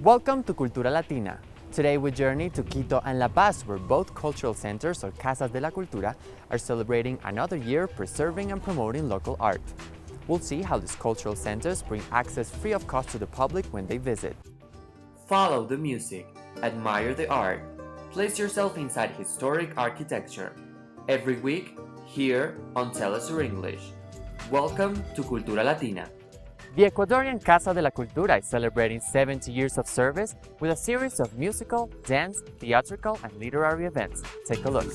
Welcome to Cultura Latina. Today we journey to Quito and La Paz, where both cultural centers, or Casas de la Cultura, are celebrating another year preserving and promoting local art. We'll see how these cultural centers bring access free of cost to the public when they visit. Follow the music, admire the art, place yourself inside historic architecture. Every week, here on Telesur English. Welcome to Cultura Latina. The Ecuadorian Casa de la Cultura is celebrating 70 years of service with a series of musical, dance, theatrical, and literary events. Take a look.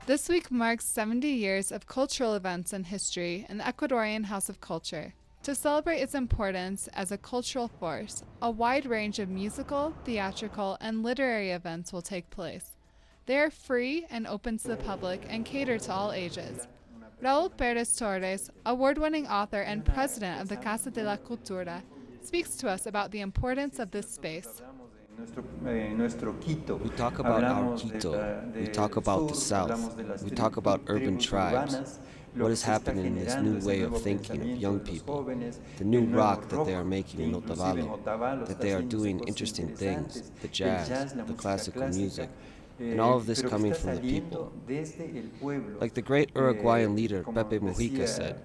This week marks 70 years of cultural events and history in the Ecuadorian House of Culture. To celebrate its importance as a cultural force, a wide range of musical, theatrical, and literary events will take place. They are free and open to the public and cater to all ages. Raúl Pérez Torres, award-winning author and president of the Casa de la Cultura, speaks to us about the importance of this space. We talk about our Quito, we talk about the South, we talk about urban tribes, what is happening in this new way of thinking of young people, the new rock that they are making in Otavalo, that they are doing interesting things, the jazz, the classical music, and all of this coming from the people. Like the great Uruguayan leader Pepe Mujica said,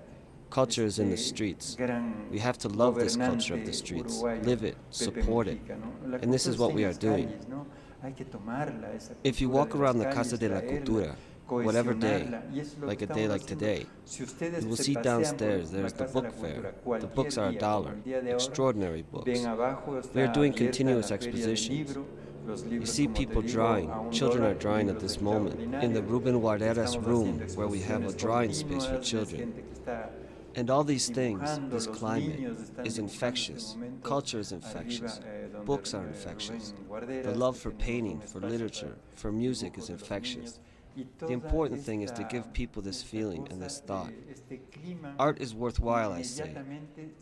culture is in the streets. We have to love this culture of the streets, live it, support it, and this is what we are doing. If you walk around the Casa de la Cultura, whatever day, like a day like today, you will see downstairs there's the book fair. The books are $1, extraordinary books. We are doing continuous expositions. You see people drawing. Children are drawing at this moment in the Ruben Guarderas room, where we have a drawing space for children. And all these things, this climate, is infectious. Culture is infectious. Books are infectious. The love for painting, for literature, for music is infectious. The important thing is to give people this feeling and this thought. Art is worthwhile, I say.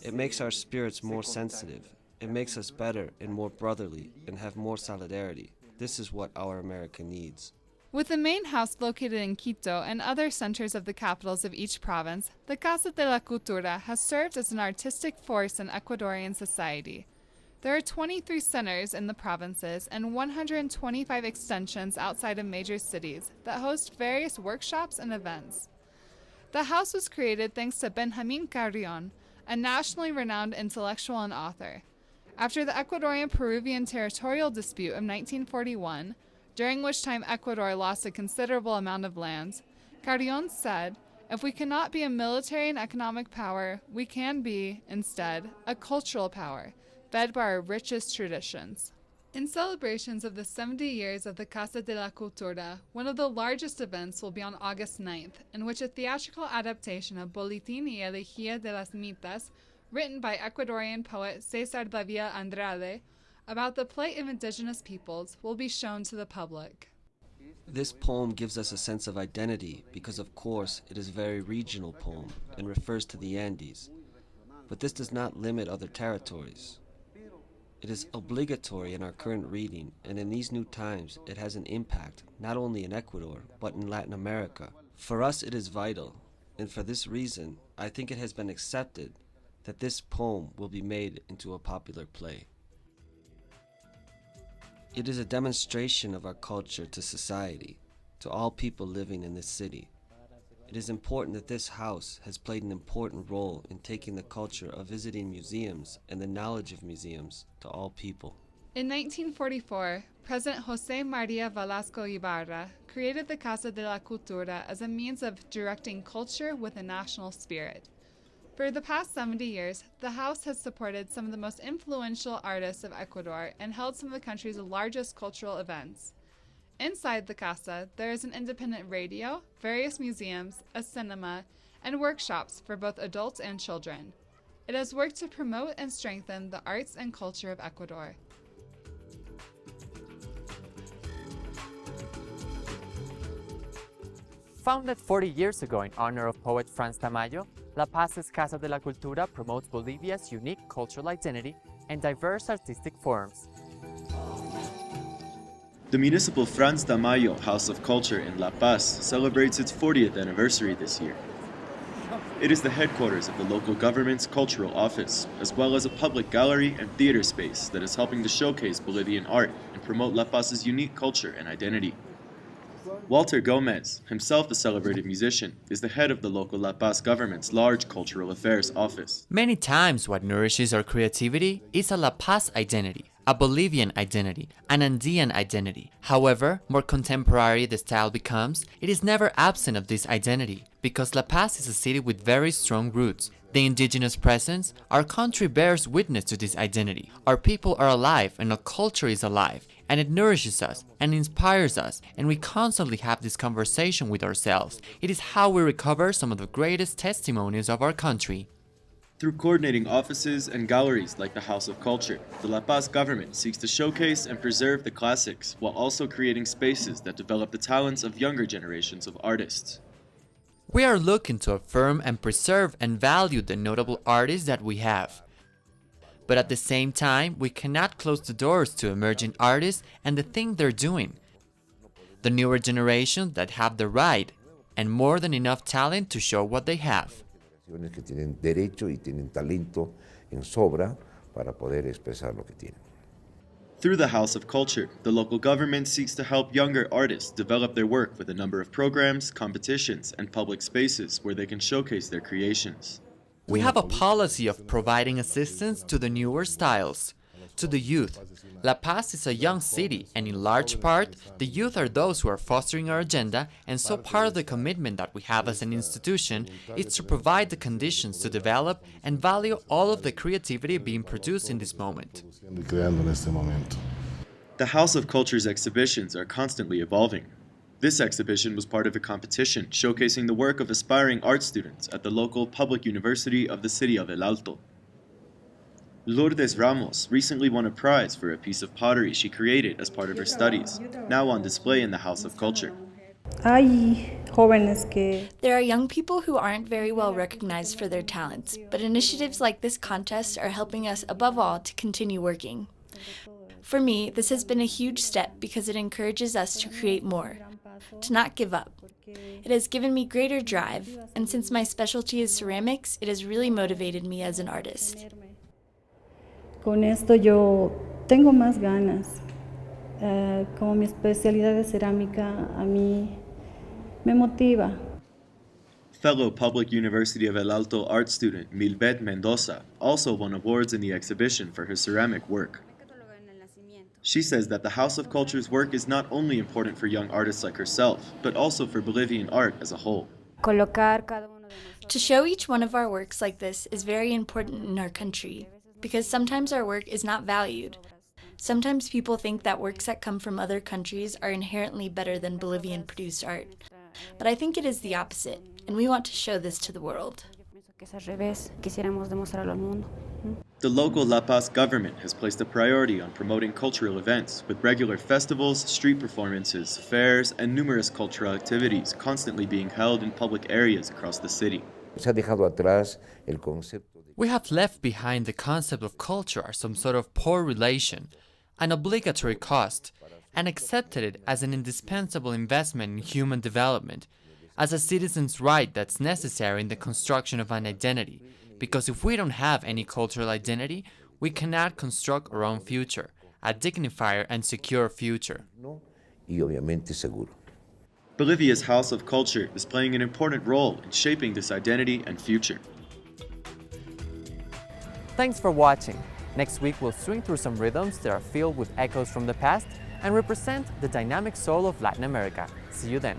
It makes our spirits more sensitive. It makes us better and more brotherly and have more solidarity. This is what our America needs. With the main house located in Quito and other centers of the capitals of each province, the Casa de la Cultura has served as an artistic force in Ecuadorian society. There are 23 centers in the provinces and 125 extensions outside of major cities that host various workshops and events. The house was created thanks to Benjamin Carrion, a nationally renowned intellectual and author. After the Ecuadorian-Peruvian territorial dispute of 1941, during which time Ecuador lost a considerable amount of land, Carrion said, "If we cannot be a military and economic power, we can be, instead, a cultural power, fed by our richest traditions." In celebrations of the 70 years of the Casa de la Cultura, one of the largest events will be on August 9th, in which a theatrical adaptation of Boletín y Elegía de las Mitas, written by Ecuadorian poet Cesar Davila Andrade, about the plight of indigenous peoples, will be shown to the public. This poem gives us a sense of identity because, of course, it is a very regional poem and refers to the Andes. But this does not limit other territories. It is obligatory in our current reading, and in these new times it has an impact not only in Ecuador, but in Latin America. For us it is vital, and for this reason I think it has been accepted that this poem will be made into a popular play. It is a demonstration of our culture to society, to all people living in this city. It is important that this house has played an important role in taking the culture of visiting museums and the knowledge of museums to all people. In 1944, President José María Velasco Ibarra created the Casa de la Cultura as a means of directing culture with a national spirit. For the past 70 years, the house has supported some of the most influential artists of Ecuador and held some of the country's largest cultural events. Inside the casa, there is an independent radio, various museums, a cinema, and workshops for both adults and children. It has worked to promote and strengthen the arts and culture of Ecuador. Founded 40 years ago in honor of poet Franz Tamayo, La Paz's Casa de la Cultura promotes Bolivia's unique cultural identity and diverse artistic forms. The municipal Franz Tamayo House of Culture in La Paz celebrates its 40th anniversary this year. It is the headquarters of the local government's cultural office, as well as a public gallery and theater space that is helping to showcase Bolivian art and promote La Paz's unique culture and identity. Walter Gomez, himself a celebrated musician, is the head of the local La Paz government's large cultural affairs office. Many times what nourishes our creativity is a La Paz identity, a Bolivian identity, an Andean identity. However, more contemporary the style becomes, it is never absent of this identity, because La Paz is a city with very strong roots. The indigenous presence, our country bears witness to this identity. Our people are alive and our culture is alive, and it nourishes us and inspires us, and we constantly have this conversation with ourselves. It is how we recover some of the greatest testimonies of our country. Through coordinating offices and galleries like the House of Culture, the La Paz government seeks to showcase and preserve the classics while also creating spaces that develop the talents of younger generations of artists. We are looking to affirm and preserve and value the notable artists that we have. But at the same time, we cannot close the doors to emerging artists and the thing they're doing. The newer generations that have the right and more than enough talent to show what they have. Que tienen derecho y tienen talento en sobra para poder expresar lo que tienen. Through the House of Culture, the local government seeks to help younger artists develop their work with a number of programs, competitions, and public spaces where they can showcase their creations. We have a policy of providing assistance to the newer styles, to the youth. La Paz is a young city, and in large part, the youth are those who are fostering our agenda, and so part of the commitment that we have as an institution is to provide the conditions to develop and value all of the creativity being produced in this moment. The House of Culture's exhibitions are constantly evolving. This exhibition was part of a competition showcasing the work of aspiring art students at the local public university of the city of El Alto. Lourdes Ramos recently won a prize for a piece of pottery she created as part of her studies, now on display in the House of Culture. There are young people who aren't very well recognized for their talents, but initiatives like this contest are helping us above all to continue working. For me, this has been a huge step because it encourages us to create more, to not give up. It has given me greater drive, and since my specialty is ceramics, it has really motivated me as an artist. Con esto yo tengo más ganas. Como mi especialidad es cerámica, a mí me motiva. Fellow Public University of El Alto art student Milbet Mendoza also won awards in the exhibition for her ceramic work. She says that the House of Culture's work is not only important for young artists like herself, but also for Bolivian art as a whole. To show each one of our works like this is very important in our country, because sometimes our work is not valued. Sometimes people think that works that come from other countries are inherently better than Bolivian-produced art. But I think it is the opposite, and we want to show this to the world. The local La Paz government has placed a priority on promoting cultural events with regular festivals, street performances, fairs, and numerous cultural activities constantly being held in public areas across the city. We have left behind the concept of culture as some sort of poor relation, an obligatory cost, and accepted it as an indispensable investment in human development, as a citizen's right that's necessary in the construction of an identity. Because if we don't have any cultural identity, we cannot construct our own future, a dignified and secure future. Bolivia's House of Culture is playing an important role in shaping this identity and future. Thanks for watching. Next week we'll swing through some rhythms that are filled with echoes from the past and represent the dynamic soul of Latin America. See you then.